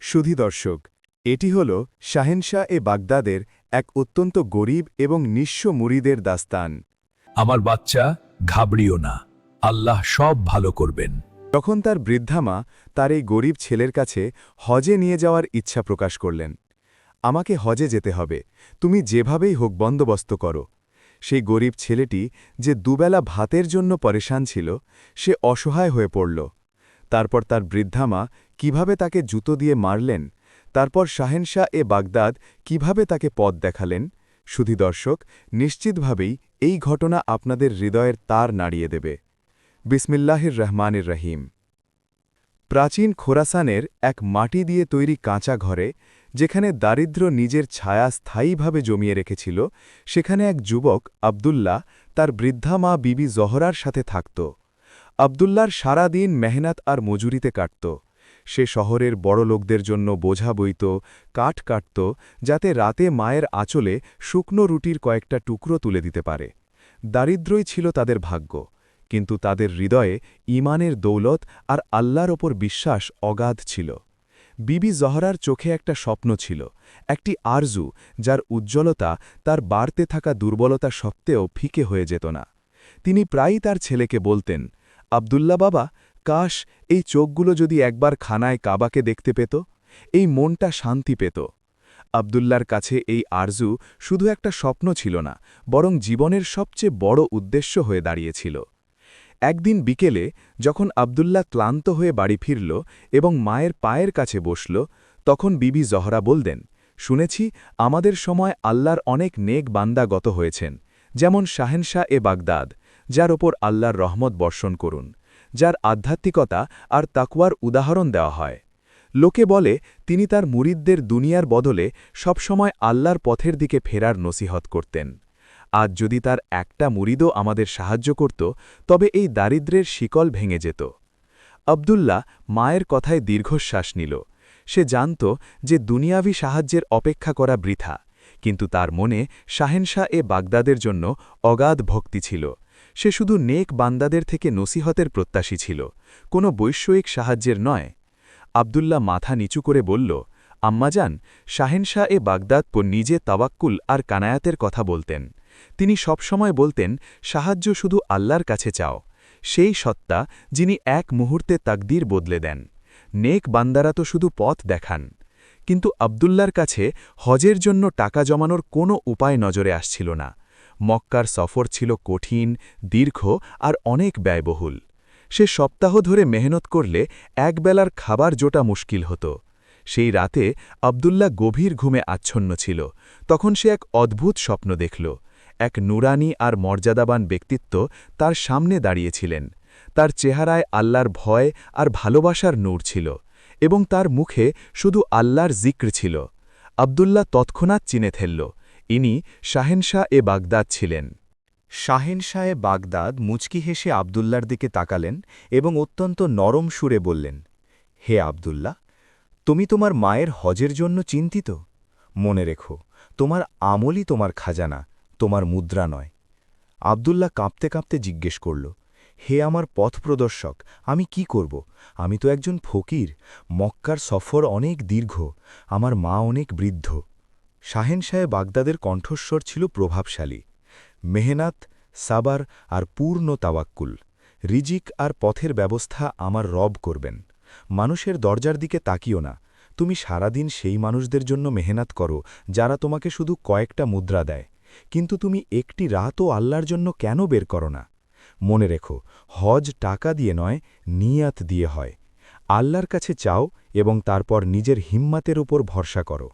সুধী দর্শক, এটি হল শাহেনশাহ-এ-বাগদাদের এক অত্যন্ত গরীব এবং নিঃস্ব মুরিদের দাস্তান। আমার বাচ্চা, ঘাবড়িও না, আল্লাহ সব ভালো করবেন। যখন তার বৃদ্ধা মা তার এই গরীব ছেলের কাছে হজে নিয়ে যাওয়ার ইচ্ছা প্রকাশ করলেন, আমাকে হজে যেতে হবে, তুমি যেভাবেই হোক বন্দোবস্ত করো। সেই গরীব ছেলেটি যে দুবেলা ভাতের জন্য পরেশান ছিল, সে অসহায় হয়ে পড়ল। তারপর তার বৃদ্ধা মা কীভাবে তাকে জুতো দিয়ে মারলেন, তারপর শাহেনশাহ-এ-বাগদাদ কিভাবে তাকে পথ দেখালেন, সুধী দর্শক, নিশ্চিতভাবেই এই ঘটনা আপনাদের হৃদয়ের তার নাড়িয়ে দেবে। বিসমিল্লাহির রহমানির রহিম। প্রাচীন খোরাসানের এক মাটি দিয়ে তৈরি কাঁচা ঘরে, যেখানে দারিদ্র্য নিজের ছায়া স্থায়ীভাবে জমিয়ে রেখেছিল, সেখানে এক যুবক আবদুল্লাহ তার বৃদ্ধা মা বিবি জহরার সাথে থাকত। আবদুল্লার সারা দিন মেহনত আর মজুরিতে কাটত। সে শহরের বড় লোকদের জন্য বোঝা বইত, কাঠ কাটত, যাতে রাতে মায়ের আঁচলে শুকনো রুটির কয়েকটা টুকরো তুলে দিতে পারে। দারিদ্র্যই ছিল তাদের ভাগ্য, কিন্তু তাদের হৃদয়ে ঈমানের দৌলত আর আল্লাহর ওপর বিশ্বাস অগাধ ছিল। বিবি জহরার চোখে একটা স্বপ্ন ছিল, একটি আরজু, যার উজ্জ্বলতা তার বাড়তে থাকা দুর্বলতা সত্ত্বেও ফিকে হয়ে যেত না। তিনি প্রায়ই তার ছেলেকে বলতেন, আবদুল্লা বাবা, কাশ এই চোখগুলো যদি একবার খানায় কাবাকে দেখতে পেত, এই মনটা শান্তি পেত। আবদুল্লার কাছে এই আরজু শুধু একটা স্বপ্ন ছিল না, বরং জীবনের সবচেয়ে বড় উদ্দেশ্য হয়ে দাঁড়িয়েছিল। একদিন বিকেলে যখন আবদুল্লাহ ক্লান্ত হয়ে বাড়ি ফিরল এবং মায়ের পায়ের কাছে বসল, তখন বিবি জহরা বললেন, শুনেছি আমাদের সময় আল্লাহর অনেক নেক বান্দা গত হয়েছেন, যেমন শাহেনশাহ-এ-বাগদাদ, যার ওপর আল্লাহর রহমত বর্ষণ করুন, যার আধ্যাত্মিকতা আর তাকওয়ার উদাহরণ দেওয়া হয়। লোকে বলে তিনি তার মুরিদদের দুনিয়ার বদলে সবসময় আল্লাহর পথের দিকে ফেরার নসিহত করতেন। আজ যদি তার একটা মুরিদও আমাদের সাহায্য করত, তবে এই দারিদ্র্যের শিকল ভেঙে যেত। আবদুল্লাহ মায়ের কথায় দীর্ঘশ্বাস নিল। সে জানত যে দুনিয়াবি সাহায্যের অপেক্ষা করা বৃথা, কিন্তু তার মনে শাহেনশাহ-এ-বাগদাদের জন্য অগাধ ভক্তি ছিল। সে শুধু নেক বান্দাদের থেকে নসিহতের প্রত্যাশী ছিল, কোনো বৈষয়িক সাহায্যের নয়। আবদুল্লাহ মাথা নিচু করে বলল, আম্মাজান, শাহেনশাহ-এ-বাগদাদ নিজে তাওয়াক্কুল আর কানায়াতের কথা বলতেন। তিনি সবসময় বলতেন, সাহায্য শুধু আল্লাহর কাছে চাও, সেই সত্তা যিনি এক মুহূর্তে তাকদীর বদলে দেন। নেক বান্দারা তো শুধু পথ দেখান। কিন্তু আবদুল্লার কাছে হজের জন্য টাকা জমানোর কোনো উপায় নজরে আসছিল না। মক্কার সফর ছিল কঠিন, দীর্ঘ আর অনেক ব্যয়বহুল। সে সপ্তাহ ধরে মেহনত করলে একবেলার খাবার জোটা মুশকিল হতো। সেই রাতে আবদুল্লাহ গভীর ঘুমে আচ্ছন্ন ছিল। তখন সে এক অদ্ভুত স্বপ্ন দেখল। এক নুরানি আর মর্যাদাবান ব্যক্তিত্ব তার সামনে দাঁড়িয়েছিলেন। তার চেহারায় আল্লাহর ভয় আর ভালোবাসার নূর ছিল, এবং তার মুখে শুধু আল্লাহর জিক্র ছিল। আবদুল্লাহ তৎক্ষণাৎ চিনে ফেলল, ইনি শাহেনশাহ-এ-বাগদাদ ছিলেন। শাহেনশাহ-এ-বাগদাদ মুচকি হেসে আবদুল্লার দিকে তাকালেন এবং অত্যন্ত নরম সুরে বললেন, হে আবদুল্লাহ, তুমি তোমার মায়ের হজের জন্য চিন্তিত? মনে রেখো, তোমার আমলই তোমার খাজানা, তোমার মুদ্রা নয়। আবদুল্লাহ কাঁপতে কাঁপতে জিজ্ঞেস করল, হে আমার পথপ্রদর্শক, আমি কি করব? আমি তো একজন ফকির, মক্কার সফর অনেক দীর্ঘ, আমার মা অনেক বৃদ্ধ। শাহেনশাহ-এ-বাগদাদের কণ্ঠস্বর ছিল প্রভাবশালী। মেহনাত, সাবার আর পূর্ণ তাওয়াক্কুল, রিজিক আর পথের ব্যবস্থা আমার রব করবেন। মানুষের দরজার দিকে তাকিও না, তুমি সারাদিন সেই মানুষদের জন্য মেহনত করো যারা তোমাকে শুধু কয়েকটা মুদ্রা দেয়, কিন্তু তুমি একটি রাতও আল্লাহর জন্য কেন বের করো না? মনে রেখো, হজ টাকা দিয়ে নয়, নিয়াত দিয়ে হয়। আল্লাহর কাছে চাও এবং তারপর নিজের হিম্মাতের উপর ভরসা করো।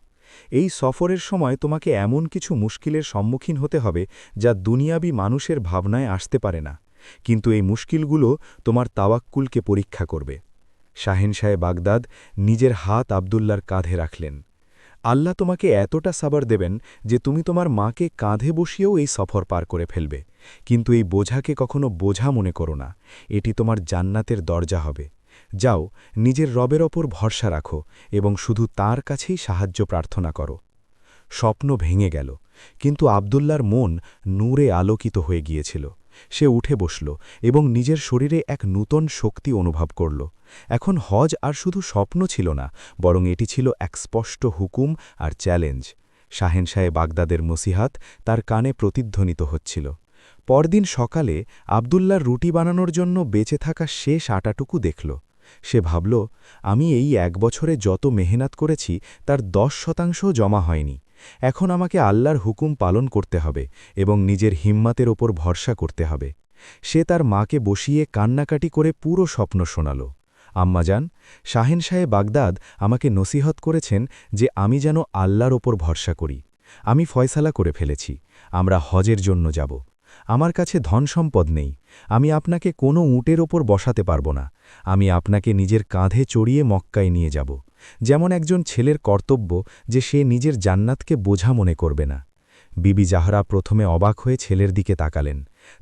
এই সফরের সময় তোমাকে এমন কিছু মুশকিলের সম্মুখীন হতে হবে যা দুনিয়াবী মানুষের ভাবনায় আসতে পারে না, কিন্তু এই মুশকিলগুলো তোমার তাওয়াক্কুলকে পরীক্ষা করবে। শাহেনশাহ-এ-বাগদাদ নিজের হাত আবদুল্লার কাঁধে রাখলেন। আল্লাহ তোমাকে এতটা সাবর দেবেন যে তুমি তোমার মাকে কাঁধে বসিয়েও এই সফর পার করে ফেলবে, কিন্তু এই বোঝাকে কখনো বোঝা মনে করো না, এটি তোমার জান্নাতের দরজা হবে। যাও, নিজের রবের ওপর ভরসা রাখো এবং শুধু তার কাছেই সাহায্য প্রার্থনা করো। স্বপ্ন ভেঙে গেল, কিন্তু আবদুল্লার মন নূরে আলোকিত হয়ে গিয়েছিল। সে উঠে বসল এবং নিজের শরীরে এক নূতন শক্তি অনুভব করল। এখন হজ আর শুধু স্বপ্ন ছিল না, বরং এটি ছিল এক স্পষ্ট হুকুম আর চ্যালেঞ্জ। শাহেনশাহে বাগদাদের নসিহাত তার কানে প্রতিধ্বনিত হচ্ছিল। পরদিন সকালে আবদুল্লার রুটি বানানোর জন্য বেঁচে থাকা শেষ আটাটুকু দেখল। সে ভাবল, আমি এই 1 বছরে যত মেহনত করেছি তার 10% জমা হয়নি। এখন আমাকে আল্লাহর হুকুম পালন করতে হবে এবং নিজের হিম্মতের ওপর ভরসা করতে হবে। সে তার মাকে বসিয়ে কান্নাকাটি করে পুরো স্বপ্ন শোনাল। আম্মাজান, শাহেনশাহে বাগদাদ আমাকে নসিহত করেছেন যে আমি যেন আল্লাহর ওপর ভরসা করি। আমি ফয়সালা করে ফেলেছি, আমরা হজের জন্য যাব। আমার কাছে ধনসম্পদ নেই, আমি আপনাকে কোনো উটের ওপর বসাতে পারব না। আমি আপনাকে নিজের কাঁধে চড়িয়ে মক্কায় নিয়ে যাব। যেমন একজন ছেলের কর্তব্য যে সে নিজের জান্নাতকে বোঝা মনে করবে না। বিবি জাহরা প্রথমে অবাক হয়ে ছেলের দিকে তাকালেন,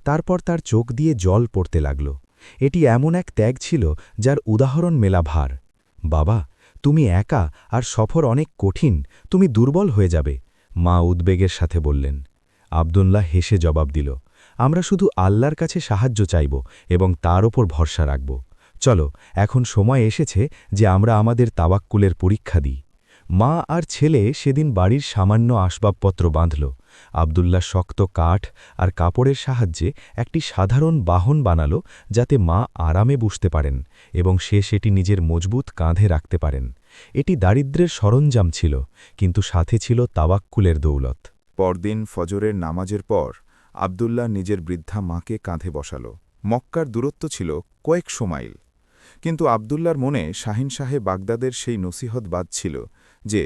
তারপর তার চোখ দিয়ে জল পড়তে লাগল। এটি এমন এক ত্যাগ ছিল যার উদাহরণ মেলা ভার। বাবা, তুমি একা আর সফর অনেক কঠিন, তুমি দুর্বল হয়ে যাবে, মা উদ্বেগের সাথে বললেন। আবদুল্লাহ হেসে জবাব দিল, আমরা শুধু আল্লাহর কাছে সাহায্য চাইব এবং তার ওপর ভরসা রাখব। চলো, এখন সময় এসেছে যে আমরা আমাদের তাওয়াক্কুলের পরীক্ষা দিই। মা আর ছেলে সেদিন বাড়ির সামান্য আসবাবপত্র বাঁধল। আবদুল্লাহ শক্ত কাঠ আর কাপড়ের সাহায্যে একটি সাধারণ বাহন বানাল, যাতে মা আরামে বসতে পারেন এবং সে সেটি নিজের মজবুত কাঁধে রাখতে পারেন। এটি দারিদ্র্যের সরঞ্জাম ছিল, কিন্তু সাথে ছিল তাওয়াক্কুলের দৌলত। পরদিন ফজরের নামাজের পর আবদুল্লাহ নিজের বৃদ্ধা মাকে কাঁধে বসাল। মক্কার দূরত্ব ছিল কয়েকশো মাইল, কিন্তু আবদুল্লার মনে শাহিনশাহে বাগদাদের সেই নসিহত বাজছিল যে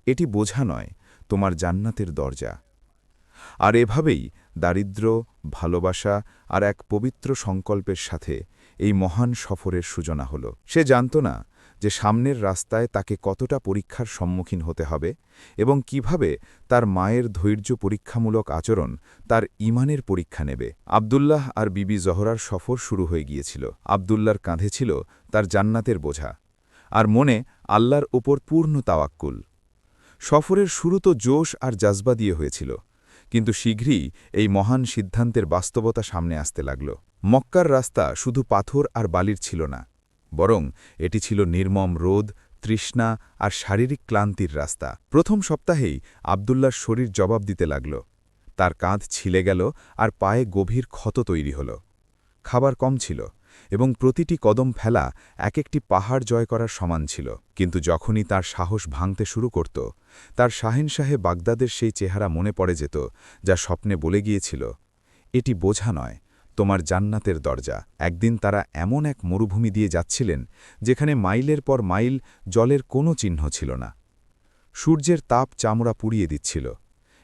এটি বোঝা নয়, তোমার জান্নাতের দরজা। আর এভাবেই দারিদ্র্য, ভালোবাসা আর এক পবিত্র সংকল্পের সাথে এই মহান সফরের সূচনা হল। সে জানত না যে সামনের রাস্তায় তাকে কতটা পরীক্ষার সম্মুখীন হতে হবে এবং কিভাবে তার মায়ের ধৈর্য পরীক্ষামূলক আচরণ তার ঈমানের পরীক্ষা নেবে। আবদুল্লাহ আর বিবি জহরার সফর শুরু হয়ে গিয়েছিল। আবদুল্লার কাঁধে ছিল তার জান্নাতের বোঝা, আর মনে আল্লাহর ওপর পূর্ণ তাওয়াক্কুল। সফরের শুরু তো জোশ আর জাজবা দিয়ে হয়েছিল, কিন্তু শীঘ্রই এই মহান সিদ্ধান্তের বাস্তবতা সামনে আসতে লাগল। মক্কার রাস্তা শুধু পাথর আর বালির ছিল না, বরং এটি ছিল নির্মম রোদ, তৃষ্ণা আর শারীরিক ক্লান্তির রাস্তা। প্রথম সপ্তাহেই আবদুল্লার শরীর জবাব দিতে লাগল। তার কাঁধ ছিলে গেল আর পায়ে গভীর ক্ষত তৈরি হল। খাবার কম ছিল এবং প্রতিটি কদম ফেলা এক একটি পাহাড় জয় করার সমান ছিল। কিন্তু যখনই তার সাহস ভাঙতে শুরু করত, তার শাহেনশাহে বাগদাদের সেই চেহারা মনে পড়ে যেত যা স্বপ্নে বলে গিয়েছিল, এটি বোঝা নয়, তোমার জান্নাতের দরজা। একদিন তারা এমন এক মরুভূমি দিয়ে যাচ্ছিলেন যেখানে মাইলের পর মাইল জলের কোনো চিহ্ন ছিল না। সূর্যের তাপ চামড়া পুড়িয়ে দিচ্ছিল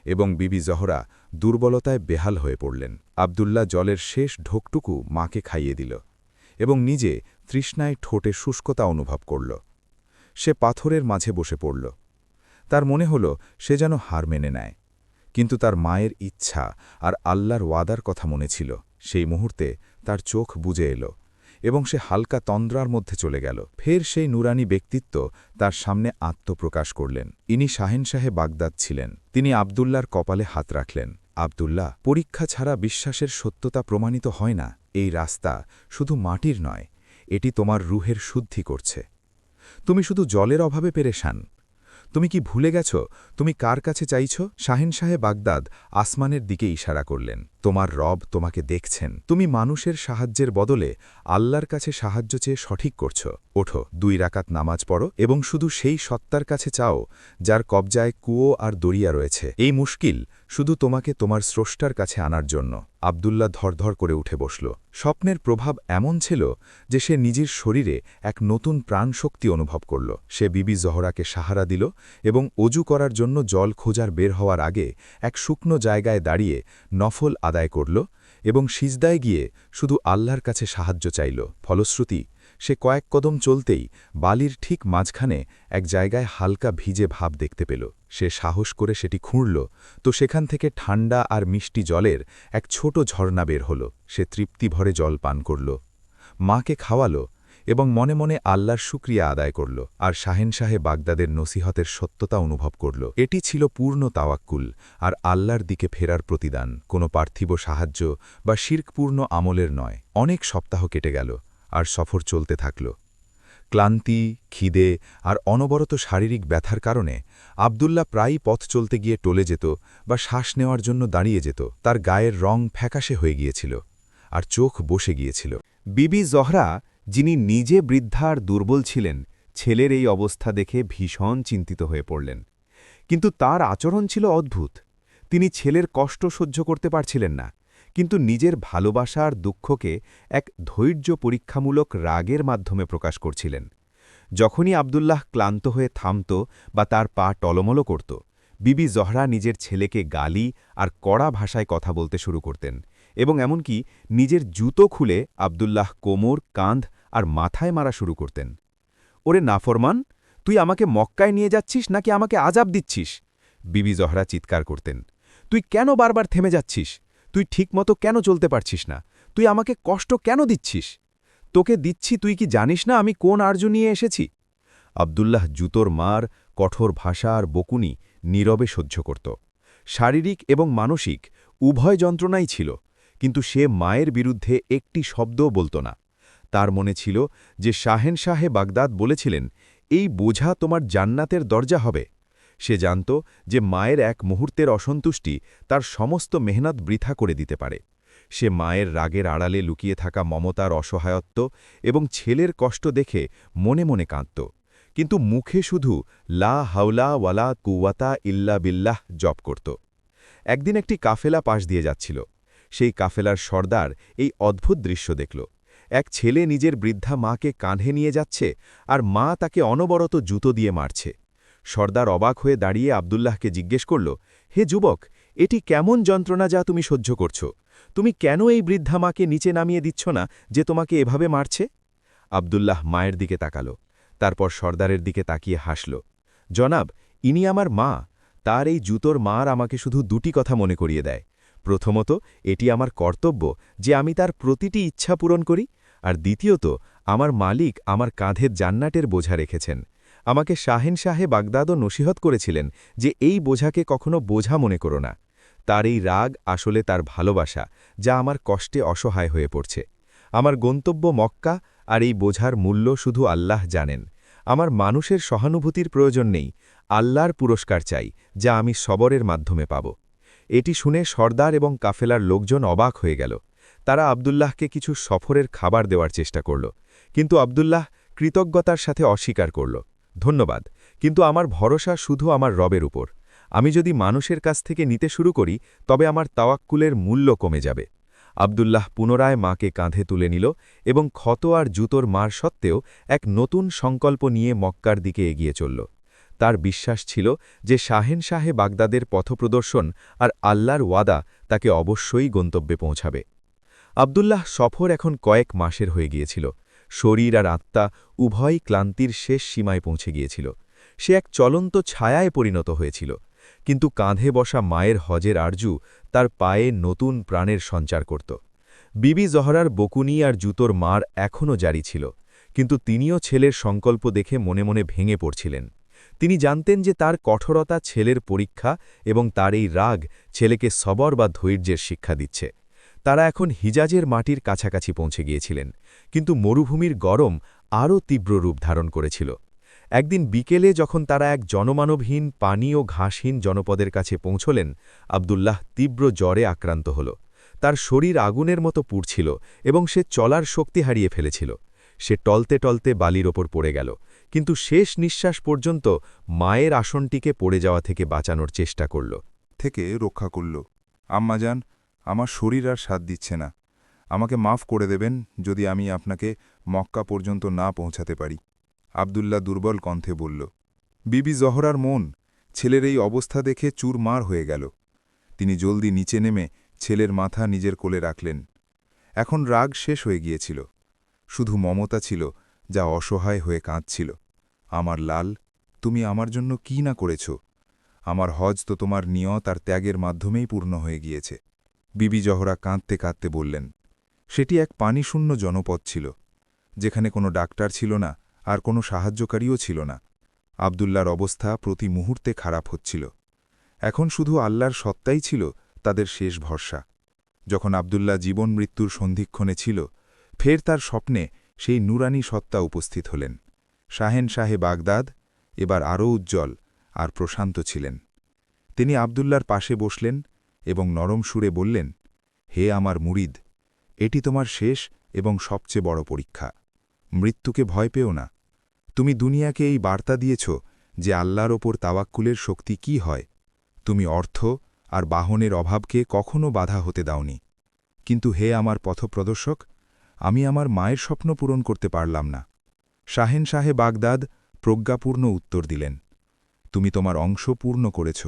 এবং বিবি জহরা দুর্বলতায় বেহাল হয়ে পড়লেন। আবদুল্লাহ জলের শেষ ঢোকটুকু মাকে খাইয়ে দিল এবং নিজে তৃষ্ণায় ঠোঁটে শুষ্কতা অনুভব করল। সে পাথরের মাঝে বসে পড়ল। তার মনে হল সে যেন হার মেনে নেয়, কিন্তু তার মায়ের ইচ্ছা আর আল্লাহর ওয়াদার কথা মনে ছিল। সেই মুহূর্তে তার চোখ বুজে এল এবং সে হালকা তন্দ্রার মধ্যে চলে গেল। ফের সেই নুরানি ব্যক্তিত্ব তার সামনে আত্মপ্রকাশ করলেন। ইনি শাহেনশাহে বাগদাদ ছিলেন। তিনি আবদুল্লার কপালে হাত রাখলেন। আবদুল্লাহ, পরীক্ষা ছাড়া বিশ্বাসের সত্যতা প্রমাণিত হয় না। এই রাস্তা শুধু মাটির নয়, এটি তোমার রুহের শুদ্ধি করছে। তুমি শুধু জলের অভাবে পেরেশান। তুমি কি ভুলে গেছ তুমি কার কাছে চাইছ? শাহেনশাহে বাগদাদ আসমানের দিকে ইশারা করলেন। তোমার রব তোমাকে দেখছেন। তুমি মানুষের সাহায্যের বদলে আল্লাহর কাছে সাহায্য চেয়ে সঠিক করছ। ওঠো, 2 রাকাত নামাজ পড়ো এবং শুধু সেই সত্তার কাছে চাও যার কবজায় কুয়ো আর দরিয়া রয়েছে। এই মুশকিল শুধু তোমাকে তোমার স্রষ্টার কাছে আনার জন্য। আবদুল্লাহ ধরধর করে উঠে বসল। স্বপ্নের প্রভাব এমন ছিল যে সে নিজের শরীরে এক নতুন প্রাণশক্তি অনুভব করল। সে বিবি জহরাকে সাহারা দিল এবং অজু করার জন্য জল খোঁজার বের হওয়ার আগে এক শুকনো জায়গায় দাঁড়িয়ে নফল আদায় করল এবং সিজদায় গিয়ে শুধু আল্লাহর কাছে সাহায্য চাইল। ফলশ্রুতি, সে কয়েক কদম চলতেই বালির ঠিক মাঝখানে এক জায়গায় হালকা ভিজে ভাব দেখতে পেল। সে সাহস করে সেটি খুঁড়ল, তো সেখান থেকে ঠান্ডা আর মিষ্টি জলের এক ছোট ঝর্ণা বের হল। সে তৃপ্তি ভরে জল পান করল, মাকে খাওয়াল এবং মনে মনে আল্লাহর শুকরিয়া আদায় করল আর শাহেনশাহে বাগদাদের নসিহতের সত্যতা অনুভব করল। এটি ছিল পূর্ণ তাওয়াক্কুল আর আল্লাহর দিকে ফেরার প্রতিদান, কোনো পার্থিব সাহায্য বা শিরকপূর্ণ আমলের নয়। অনেক সপ্তাহ কেটে গেল আর সফর চলতে থাকল। ক্লান্তি, খিদে আর অনবরত শারীরিক ব্যথার কারণে আবদুল্লাহ প্রায়ই পথ চলতে গিয়ে টলে যেত বা শ্বাস নেওয়ার জন্য দাঁড়িয়ে যেত। তার গায়ের রং ফ্যাকাশে হয়ে গিয়েছিল আর চোখ বসে গিয়েছিল। বিবি জহরা, যিনি নিজে বৃদ্ধা আর দুর্বল ছিলেন, ছেলের এই অবস্থা দেখে ভীষণ চিন্তিত হয়ে পড়লেন। কিন্তু তার আচরণ ছিল অদ্ভুত। তিনি ছেলের কষ্ট সহ্য করতে পারছিলেন না, কিন্তু নিজের ভালোবাসা আর দুঃখকে এক ধৈর্য পরীক্ষামূলক রাগের মাধ্যমে প্রকাশ করছিলেন। যখনই আবদুল্লাহ ক্লান্ত হয়ে থামত বা তার পা টলমল করত, বিবি জহরা নিজের ছেলেকে গালি আর কড়া ভাষায় কথা বলতে শুরু করতেন এবং এমনকি নিজের জুতো খুলে আবদুল্লাহ কোমর, কাঁধ আর মাথায় মারা শুরু করতেন। ওরে নাফরমান, তুই আমাকে মক্কায় নিয়ে যাচ্ছিস নাকি আমাকে আজাব দিচ্ছিস? বিবি জহরা চিৎকার করতেন। তুই কেন বারবার থেমে যাচ্ছিস? তুই ঠিকমতো কেন চলতে পারছিস না? তুই আমাকে কষ্ট কেন দিচ্ছিস? তোকে দিচ্ছি, তুই কি জানিস না আমি কোন আরজু নিয়ে এসেছি? আবদুল্লাহ জুতোর মার, কঠোর ভাষা আর বকুনি নীরবে সহ্য করত। শারীরিক এবং মানসিক উভয় যন্ত্রণাই ছিল, কিন্তু সে মায়ের বিরুদ্ধে একটি শব্দও বলত না। তার মনে ছিল যে শাহেনশাহে বাগদাদ বলেছিলেন, এই বোঝা তোমার জান্নাতের দরজা হবে। সে জানত যে মায়ের এক মুহূর্তের অসন্তুষ্টি তার সমস্ত মেহনত বৃথা করে দিতে পারে। সে মায়ের রাগের আড়ালে লুকিয়ে থাকা মমতার অসহায়ত্ব এবং ছেলের কষ্ট দেখে মনে মনে কাঁদত, কিন্তু মুখে শুধু লা হাওলা ওয়ালা কুওয়াতা ইল্লা বিল্লাহ জপ করত। একদিন একটি কাফেলা পাশ দিয়ে যাচ্ছিল। সেই কাফেলার সর্দার এই অদ্ভুত দৃশ্য দেখল। এক ছেলে নিজের বৃদ্ধা মাকে কাঁধে নিয়ে যাচ্ছে আর মা তাকে অনবরত জুতো দিয়ে মারছে। সর্দার অবাক হয়ে দাঁড়িয়ে আবদুল্লাহকে জিজ্ঞেস করল, হে যুবক, এটি কেমন যন্ত্রণা যা তুমি সহ্য করছ? তুমি কেন এই বৃদ্ধা মাকে নিচে নামিয়ে দিচ্ছ না যে তোমাকে এভাবে মারছে? আবদুল্লাহ মায়ের দিকে তাকাল, তারপর সর্দারের দিকে তাকিয়ে হাসল। জনাব, ইনি আমার মা। তার এই জুতোর মার আমাকে শুধু দুটি কথা মনে করিয়ে দেয়। প্রথমত, এটি আমার কর্তব্য যে আমি তার প্রতিটি ইচ্ছা পূরণ করি, আর দ্বিতীয়ত, আমার মালিক আমার কাঁধে জান্নাতের বোঝা রেখেছেন। আমাকে শাহেনশাহে বাগদাদও নসিহত করেছিলেন যে এই বোঝাকে কখনো বোঝা মনে করো না। তার এই রাগ আসলে তার ভালোবাসা, যা আমার কষ্টে অসহায় হয়ে পড়ছে। আমার গন্তব্য মক্কা, আর এই বোঝার মূল্য শুধু আল্লাহ জানেন। আমার মানুষের সহানুভূতির প্রয়োজন নেই, আল্লাহর পুরস্কার চাই, যা আমি সবরের মাধ্যমে পাব। এটি শুনে সর্দার এবং কাফেলার লোকজন অবাক হয়ে গেল। তারা আবদুল্লাহকে কিছু সফরের খাবার দেওয়ার চেষ্টা করল, কিন্তু আবদুল্লাহ কৃতজ্ঞতার সাথে অস্বীকার করল। ধন্যবাদ, কিন্তু আমার ভরসা শুধু আমার রবের উপর। আমি যদি মানুষের কাছ থেকে নিতে শুরু করি তবে আমার তাওয়াক্কুলের মূল্য কমে যাবে। আবদুল্লাহ পুনরায় মাকে কাঁধে তুলে নিল এবং ক্ষত আর জুতোর মার সত্ত্বেও এক নতুন সংকল্প নিয়ে মক্কার দিকে এগিয়ে চলল। তার বিশ্বাস ছিল যে শাহেনশাহে বাগদাদের পথপ্রদর্শন আর আল্লাহর ওয়াদা তাকে অবশ্যই গন্তব্যে পৌঁছাবে। আবদুল্লাহ সফর এখন কয়েক মাসের হয়ে গিয়েছিল। শরীর আর আত্মা উভয়ই ক্লান্তির শেষ সীমায় পৌঁছে গিয়েছিল। সে এক চলন্ত ছায়ায় পরিণত হয়েছিল, কিন্তু কাঁধে বসা মায়ের হজের আরজু তার পায়ে নতুন প্রাণের সঞ্চার করত। বিবি জহরার বকুনি আর জুতোর মার এখনও জারি ছিল, কিন্তু তিনিও ছেলের সংকল্প দেখে মনে মনে ভেঙে পড়ছিলেন। তিনি জানতেন যে তার কঠোরতা ছেলের পরীক্ষা এবং তার এই রাগ ছেলেকে সবর বা ধৈর্যের শিক্ষা দিচ্ছে। তারা এখন হিজাজের মাটির কাছাকাছি পৌঁছে গিয়েছিলেন, কিন্তু মরুভূমির গরম আরও তীব্র রূপ ধারণ করেছিল। একদিন বিকেলে যখন তারা এক জনমানবহীন, পানি ও ঘাসহীন জনপদের কাছে পৌঁছলেন, আবদুল্লাহ তীব্র জ্বরে আক্রান্ত হল। তার শরীর আগুনের মতো পুড়ছিল এবং সে চলার শক্তি হারিয়ে ফেলেছিল। সে টলতে টলতে বালির ওপর পড়ে গেল, কিন্তু শেষ নিঃশ্বাস পর্যন্ত মায়ের আসনটিকে পড়ে যাওয়া থেকে বাঁচানোর চেষ্টা করল। থেকে রক্ষা করল। আম্মাজান, আমার শরীর আর সাথ দিচ্ছে না। আমাকে মাফ করে দেবেন যদি আমি আপনাকে মক্কা পর্যন্ত না পৌঁছাতে পারি। আবদুল্লাহ দুর্বল কণ্ঠে বলল। বিবি জহরার মন ছেলের এই অবস্থা দেখে চুরমার হয়ে গেল। তিনি জলদি নিচে নেমে ছেলের মাথা নিজের কোলে রাখলেন। এখন রাগ শেষ হয়ে গিয়েছিল, শুধু মমতা ছিল যা অসহায় হয়ে কাঁদছিল। আমার লাল, তুমি আমার জন্য কি না করেছ? আমার হজ তো তোমার নিয়ত আর ত্যাগের মাধ্যমেই পূর্ণ হয়ে গিয়েছে। বিবি জহরা কাঁদতে কাঁদতে বললেন। সেটি এক পানিশূন্য জনপদ ছিল, যেখানে কোনো ডাক্তার ছিল না আর কোনো সাহায্যকারীও ছিল না। আবদুল্লার অবস্থা প্রতি মুহূর্তে খারাপ হচ্ছিল। এখন শুধু আল্লাহর সত্তাই ছিল তাদের শেষ ভরসা। যখন আবদুল্লাহ জীবন মৃত্যুর সন্ধিক্ষণে ছিল, ফের তার স্বপ্নে সেই নুরানি সত্তা উপস্থিত হলেন। শাহে বাগদাদ এবার আরও উজ্জ্বল আর প্রশান্ত ছিলেন। তিনি আবদুল্লার পাশে বসলেন এবং নরম সুরে বললেন, হে আমার মুরিদ, এটি তোমার শেষ এবং সবচেয়ে বড় পরীক্ষা। মৃত্যুকে ভয় পেও না। তুমি দুনিয়াকে এই বার্তা দিয়েছ যে আল্লাহর ওপর তাওয়াক্কুলের শক্তি কি হয়। তুমি অর্থ আর বাহনের অভাবকে কখনো বাধা হতে দাওনি। কিন্তু হে আমার পথপ্রদর্শক, আমি আমার মায়ের স্বপ্ন পূরণ করতে পারলাম না। শাহে বাগদাদ প্রজ্ঞাপূর্ণ উত্তর দিলেন, তুমি তোমার অংশ পূর্ণ করেছ।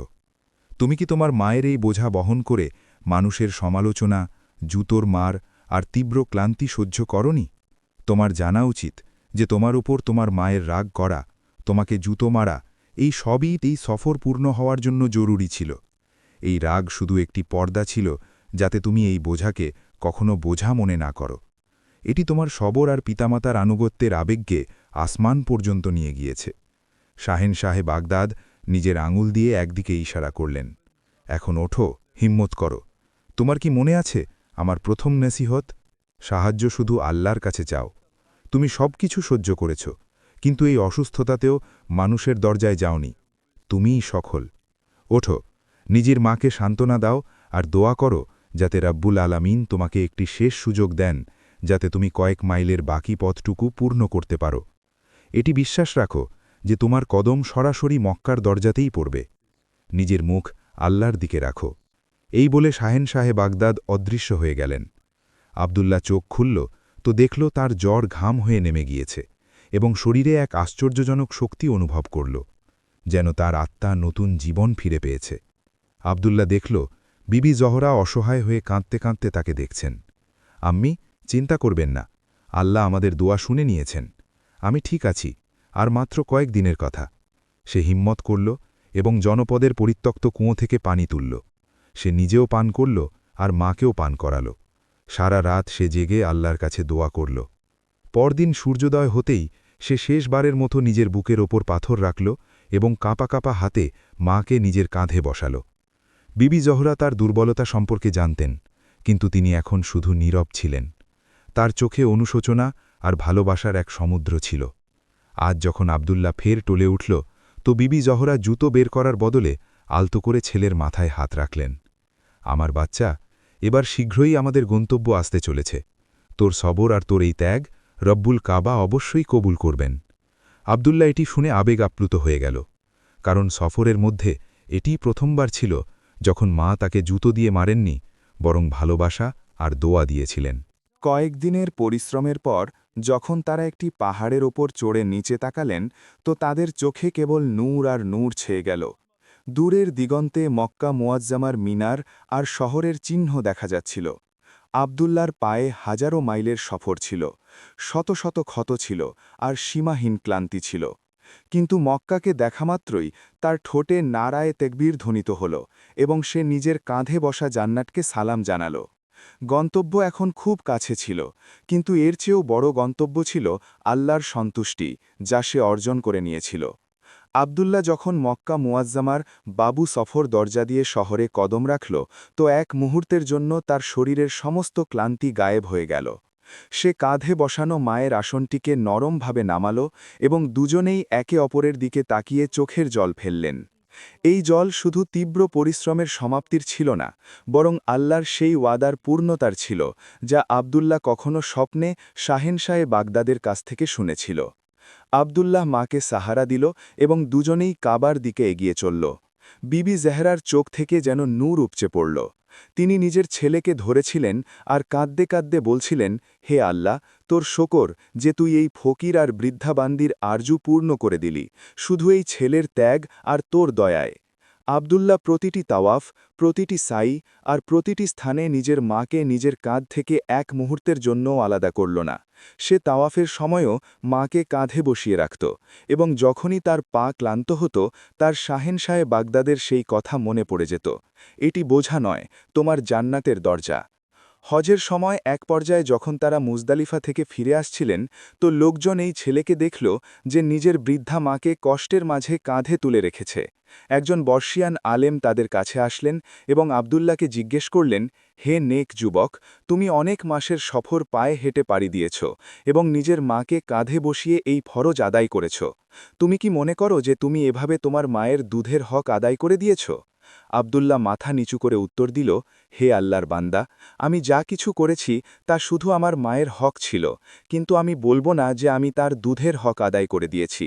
তুমি কি তোমার মায়ের এই বোঝা বহন করে মানুষের সমালোচনা, জুতোর মার আর তীব্র ক্লান্তি সহ্য করনি? তোমার জানা উচিত যে তোমার উপর তোমার মায়ের রাগ করা, তোমাকে জুতো মারা, এই সবই এই সফর পূর্ণ হওয়ার জন্য জরুরি ছিল। এই রাগ শুধু একটি পর্দা ছিল যাতে তুমি এই বোঝাকে কখনো বোঝা মনে না করো। এটি তোমার সবর আর পিতামাতার আনুগত্যের আবেগকে আসমান পর্যন্ত নিয়ে গিয়েছে। শাহে বাগদাদ নিজের আঙুল দিয়ে একদিকে ইশারা করলেন, এখন ওঠো, হিম্মত করো। তোমার কি মনে আছে আমার প্রথম নসিহত? সাহায্য শুধু আল্লাহর কাছে চাও। তুমি সব কিছু সহ্য করেছ, কিন্তু এই অসুস্থতাতেও মানুষের দরজায় যাওনি। তুমিই সফল। ওঠো, নিজের মাকে সান্ত্বনা দাও আর দোয়া করো যাতে রাব্বুল আলামিন তোমাকে একটি শেষ সুযোগ দেন, যাতে তুমি কয়েক মাইলের বাকি পথটুকু পূর্ণ করতে পারো। এটি বিশ্বাস রাখো যে তোমার কদম সরাসরি মক্কার দরজাতেই পড়বে। নিজের মুখ আল্লাহর দিকে রাখো। এই বলে শাহে বাগদাদ অদৃশ্য হয়ে গেলেন। আবদুল্লাহ চোখ খুলল তো দেখল তার জ্বর ঘাম হয়ে নেমে গিয়েছে এবং শরীরে এক আশ্চর্যজনক শক্তি অনুভব করল, যেন তার আত্মা নতুন জীবন ফিরে পেয়েছে। আবদুল্লাহ দেখল বিবি জহরা অসহায় হয়ে কাঁদতে কাঁদতে তাকে দেখছেন। আম্মি, চিন্তা করবেন না, আল্লাহ আমাদের দোয়া শুনে নিয়েছেন। আমি ঠিক আছি, আর মাত্র কয়েক দিনের কথা। সে হিম্মত করল এবং জনপদের পরিত্যক্ত কুঁয়ো থেকে পানি তুলল। সে নিজেও পান করল আর মাকেও পান করাল। সারা রাত সে জেগে আল্লাহর কাছে দোয়া করল। পরদিন সূর্যোদয় হতেই সে শেষবারের মতো নিজের বুকের ওপর পাথর রাখল এবং কাঁপা কাঁপা হাতে মাকে নিজের কাঁধে বসাল। বিবি জহরা তার দুর্বলতা সম্পর্কে জানতেন, কিন্তু তিনি এখন শুধু নীরব ছিলেন। তার চোখে অনুশোচনা আর ভালোবাসার এক সমুদ্র ছিল। আজ যখন আবদুল্লাহ ফের টলে উঠল, তো বিবি জহরা জুতো বের করার বদলে আলতো করে ছেলের মাথায় হাত রাখলেন। আমার বাচ্চা, এবার শীঘ্রই আমাদের গন্তব্য আসতে চলেছে। তোর সবর আর তোর এই ত্যাগ রব্বুল কাবা অবশ্যই কবুল করবেন। আবদুল্লাহ এটি শুনে আবেগ আপ্লুত হয়ে গেল, কারণ সফরের মধ্যে এটি প্রথমবার ছিল যখন মা তাকে জুতো দিয়ে মারেননি, বরং ভালোবাসা আর দোয়া দিয়েছিলেন। কয়েকদিনের পরিশ্রমের পর যখন তারা একটি পাহাড়ের ওপর চড়ে নিচে তাকালেন, তো তাদের চোখে কেবল নূর আর নূর ছেয়ে গেল। দূরের দিগন্তে মক্কা মুয়াজ্জামার মিনার আর শহরের চিহ্ন দেখা যাচ্ছিল। আবদুল্লার পায়ে হাজারো মাইলের সফর ছিল, শত শত ক্ষত ছিল আর সীমাহীন ক্লান্তি ছিল। কিন্তু মক্কাকে দেখামাত্রই তার ঠোঁটে নারায়ে তেকবীর ধ্বনিত হল এবং সে নিজের কাঁধে বসা জান্নাতকে সালাম জানাল। গন্তব্য এখন খুব কাছে ছিল, কিন্তু এর চেয়েও বড় গন্তব্য ছিল আল্লাহর সন্তুষ্টি, যা সে অর্জন করে নিয়েছিল। আবদুল্লাহ যখন মক্কা মুয়াজ্জামার বাবু সফর দরজা দিয়ে শহরে কদম রাখল, তো এক মুহূর্তের জন্য তার শরীরের সমস্ত ক্লান্তি গায়েব হয়ে গেল। সে কাঁধে বসানো মায়ের আসনটিকে নরমভাবে নামাল এবং দুজনেই একে অপরের দিকে তাকিয়ে চোখের জল ফেললেন। এই জল শুধু তীব্র পরিশ্রমের সমাপ্তির ছিল না, বরং আল্লাহর সেই ওয়াদার পূর্ণতার ছিল, যা আবদুল্লাহ কখনো স্বপ্নে শাহে বাগদাদের কাছ থেকে শুনেছিল। আবদুল্লাহ মাকে সাহারা দিল এবং দুজনেই কাবার দিকে এগিয়ে চলল। বিবি জেহরার চোখ থেকে যেন নূর উপচে পড়ল। তিনি নিজের ছেলেকে ধরেছিলেন আর কাঁদতে কাঁদতে বলছিলেন, হে আল্লাহ, তোর শকর যে তুই এই ফকির আর বৃদ্ধাবান্দির আরজু পূর্ণ করে দিলি, শুধু এই ছেলের ত্যাগ আর তোর দয়ায়। আবদুল্লাহ প্রতিটি তাওয়াফ, প্রতিটি সাই আর প্রতিটি স্থানে নিজের মাকে নিজের কাঁধ থেকে এক মুহূর্তের জন্যও আলাদা করল না। সে তাওয়াফের সময়ও মাকে কাঁধে বসিয়ে রাখত এবং যখনই তার পা ক্লান্ত হতো, তার শাহে বাগদাদের সেই কথা মনে পড়ে যেত, এটি বোঝা নয়, তোমার জান্নাতের দরজা। হজের সময় এক পর্যায়ে যখন তারা মুজদালিফা থেকে ফিরে আসছিলেন তো লোকজন এই ছেলেকে দেখল যে নিজের বৃদ্ধা মাকে কষ্টের মাঝে কাঁধে তুলে রেখেছে। একজন বর্ষিয়ান আলেম তাদের কাছে আসলেন এবং আব্দুল্লাহকে জিজ্ঞেস করলেন, হে নেক যুবক, তুমি অনেক মাসের সফর পায়ে হেঁটে পাড়ি দিয়েছ এবং নিজের মাকে কাঁধে বসিয়ে এই ফরজ আদায় করেছ। তুমি কি মনে করো যে তুমি এভাবে তোমার মায়ের দুধের হক আদায় করে দিয়েছ? আব্দুল্লাহ মাথা নিচু করে উত্তর দিল, হে আল্লাহর বান্দা, আমি যা কিছু করেছি তা শুধু আমার মায়ের হক ছিল, কিন্তু আমি বলবো না যে আমি তার দুধের হক আদায় করে দিয়েছি।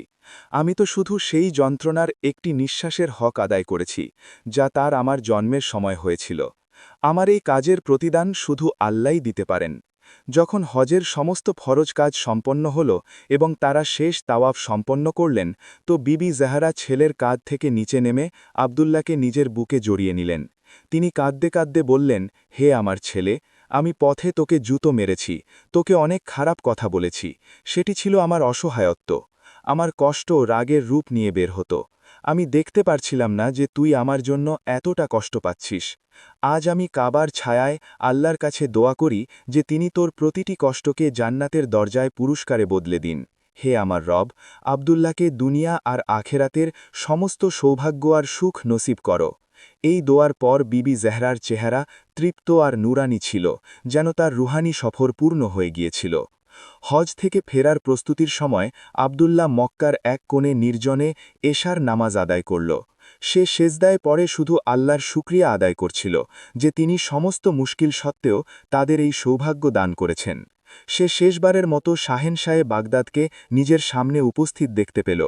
আমি তো শুধু সেই যন্ত্রণার একটি নিঃশ্বাসের হক আদায় করেছি যা তার আমার জন্মের সময় হয়েছিল। আমার এই কাজের প্রতিদান শুধু আল্লাহই দিতে পারেন। যখন হজের সমস্ত ফরজ কাজ সম্পন্ন হল এবং তারা শেষ তাওয়াফ সম্পন্ন করলেন তো বিবি জাহরা ছেলের কাঁধ থেকে নিচে নেমে আব্দুল্লাহকে নিজের বুকে জড়িয়ে নিলেন। তিনি কাঁদতে কাঁদতে বললেন, হে আমার ছেলে, আমি পথে তোকে জুতো মেরেছি, তোকে অনেক খারাপ কথা বলেছি, সেটি ছিল আমার অসহায়ত্ব। আমার কষ্ট রাগের রূপ নিয়ে বের হতো। আমি দেখতে পারছিলাম না যে তুই আমার জন্য এতটা কষ্ট পাচ্ছিস। আজ আমি কাবার ছায়ায় আল্লাহর কাছে দোয়া করি যে তিনি তোর প্রতিটি কষ্টকে জান্নাতের দরজায় পুরস্কারে বদলে দিন। হে আমার রব, আব্দুল্লাহকে দুনিয়া আর আখেরাতের সমস্ত সৌভাগ্য আর সুখ নসিব করো। এই দোয়ার পর বিবি জেহরার চেহারা তৃপ্ত আর নুরানি ছিল, যেন তার রুহানি সফর পূর্ণ হয়ে গিয়েছিল। হজ থেকে ফেরার প্রস্তুতির সময় আব্দুল্লাহ মক্কার এক কোণে নির্জনে এশার নামাজ আদায় করল। সে সেজদায় পড়ে শুধু আল্লাহর শুকরিয়া আদায় করছিল যে তিনি সমস্ত মুশকিল সত্ত্বেও তাদের এই সৌভাগ্য দান করেছেন। সে শেষবারের মতো শাহেনশাহে বাগদাদকে নিজের সামনে উপস্থিত দেখতে পেল।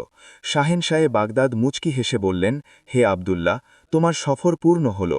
শাহেনশাহে বাগদাদ মুচকি হেসে বললেন, হে আব্দুল্লাহ, তোমার সফর পূর্ণ হল।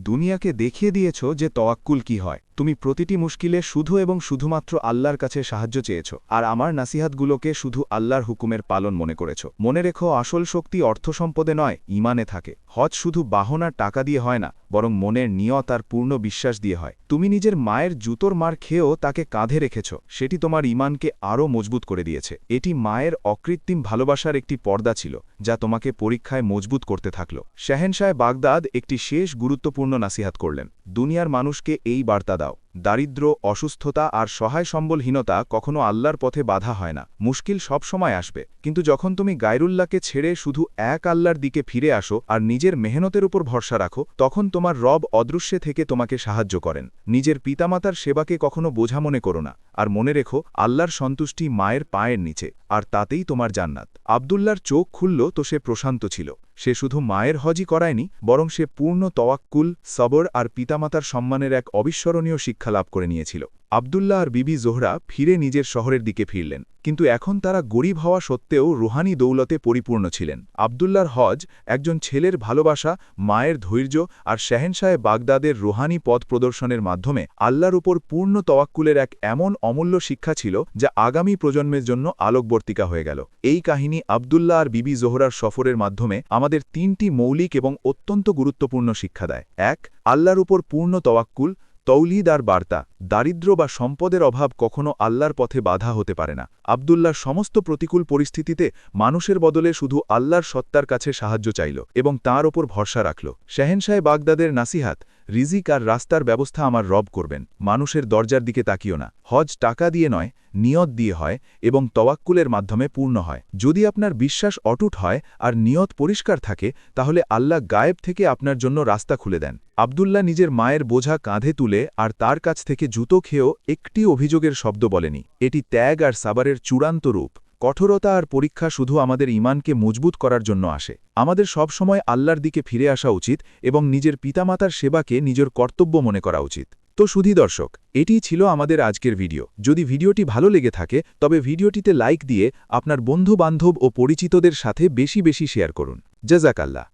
দুনিয়াকে দেখিয়ে দিয়েছ যে তওয়াক্কুল কি হয়। তুমি প্রতিটি মুশকিলে শুধু এবং শুধুমাত্র আল্লাহর কাছে সাহায্য চেয়েছ, আর আমার নাসিহাতগুলোকে শুধু আল্লাহর হুকুমের পালন মনে করেছ। মনে রেখো, আসল শক্তি অর্থ সম্পদে নয়, ঈমানে থাকে। হজ শুধু বাহনার টাকা দিয়ে হয় না, বরং মনের নিয়ত আর পূর্ণ বিশ্বাস দিয়ে হয়। তুমি নিজের মায়ের জুতোর মার খেয়েও তাকে কাঁধে রেখেছ, সেটি তোমার ঈমানকে আরও মজবুত করে দিয়েছে। এটি মায়ের অকৃত্রিম ভালোবাসার একটি পর্দা ছিল, যা তোমাকে পরীক্ষায় মজবুত করতে থাকল। শাহেনশাহ বাগদাদ একটি শেষ গুরুত্বপূর্ণ নাসিহাত করলেন, দুনিয়ার মানুষকে এই বার্তা দাও, দারিদ্র্য, অসুস্থতা আর সহায় সম্বলহীনতা কখনো আল্লাহর পথে বাধা হয় না। মুশকিল সব সময় আসবে, কিন্তু যখন তুমি গায়রুল্লাহকে ছেড়ে শুধু এক আল্লাহর দিকে ফিরে আসো আর নিজের মেহনতের উপর ভরসা রাখো, তখন তোমার রব অদৃশ্যে থেকে তোমাকে সাহায্য করেন। নিজের পিতামাতার সেবাকে কখনো বোঝা মনে করো না, আর মনে রেখো, আল্লাহর সন্তুষ্টি মায়ের পায়ের নিচে, আর তাতেই তোমার জান্নাত। আব্দুল্লাহর চোখ খুলল তো সে প্রশান্ত ছিল। সে শুধু মায়ের হজই করায়নি, বরং সে পূর্ণ তওয়াক্কুল, সবর আর পিতামাতার সম্মানের এক অবিস্মরণীয় শিক্ষা লাভ করে নিয়েছিল। আব্দুল্লাহ আর বিবি জোহরা ফিরে নিজের শহরের দিকে ফিরলেন, কিন্তু এখন তারা গরিব হওয়া সত্ত্বেও রুহানি দৌলতে পরিপূর্ণ ছিলেন। আব্দুল্লাহর হজ একজন ছেলের ভালোবাসা, মায়ের ধৈর্য আর শাহেনশাহে বাগদাদের রুহানি পথ প্রদর্শনের মাধ্যমে আল্লাহর উপর পূর্ণ তওয়াক্কুলের এক এমন অমূল্য শিক্ষা ছিল যা আগামী প্রজন্মের জন্য আলোকবর্তিকা হয়ে গেল। এই কাহিনী আব্দুল্লাহ আর বিবি জোহরার সফরের মাধ্যমে আমাদের তিনটি মৌলিক এবং অত্যন্ত গুরুত্বপূর্ণ শিক্ষা দেয়। ১. আল্লাহর উপর পূর্ণ তওয়াক্কুল। তৌলিদ আর বার্তা, দারিদ্র্য বা সম্পদের অভাব কখনো আল্লাহর পথে বাধা হতে পারে না। আব্দুল্লাহর সমস্ত প্রতিকূল পরিস্থিতিতে মানুষের বদলে শুধু আল্লাহর সত্তার কাছে সাহায্য চাইল এবং তাঁর ওপর ভরসা রাখল। শাহেনশাহ বাগদাদের নাসিহাত, রিজিক আর রাস্তার ব্যবস্থা আমার রব করবেন, মানুষের দরজার দিকে তাকিও না। হজ টাকা দিয়ে নয়, নিয়ত দিয়ে হয় এবং তওয়াক্কুলের মাধ্যমে পূর্ণ হয়। যদি আপনার বিশ্বাস অটুট হয় আর নিয়ত পরিষ্কার থাকে, তাহলে আল্লাহ গায়েব থেকে আপনার জন্য রাস্তা খুলে দেন। আব্দুল্লাহ নিজের মায়ের বোঝা কাঁধে তুলে আর তার কাছ থেকে জুতো খেয়েও একটি অভিযোগের শব্দ বলেনি। এটি ত্যাগ আর সাবারের চূড়ান্ত রূপ। কঠোরতা আর পরীক্ষা শুধু আমাদের ঈমানকে মজবুত করার জন্য আসে। আমাদের সবসময় আল্লাহর দিকে ফিরে আসা উচিত এবং নিজের পিতামাতার সেবাকে নিজের কর্তব্য মনে করা উচিত। তো সুধী দর্শক, এটিই ছিল আমাদের আজকের ভিডিও। যদি ভিডিওটি ভালো লেগে থাকে তবে ভিডিওটিতে লাইক দিয়ে আপনার বন্ধু বান্ধব ও পরিচিতদের সাথে বেশি বেশি শেয়ার করুন। জাযাকাল্লাহ।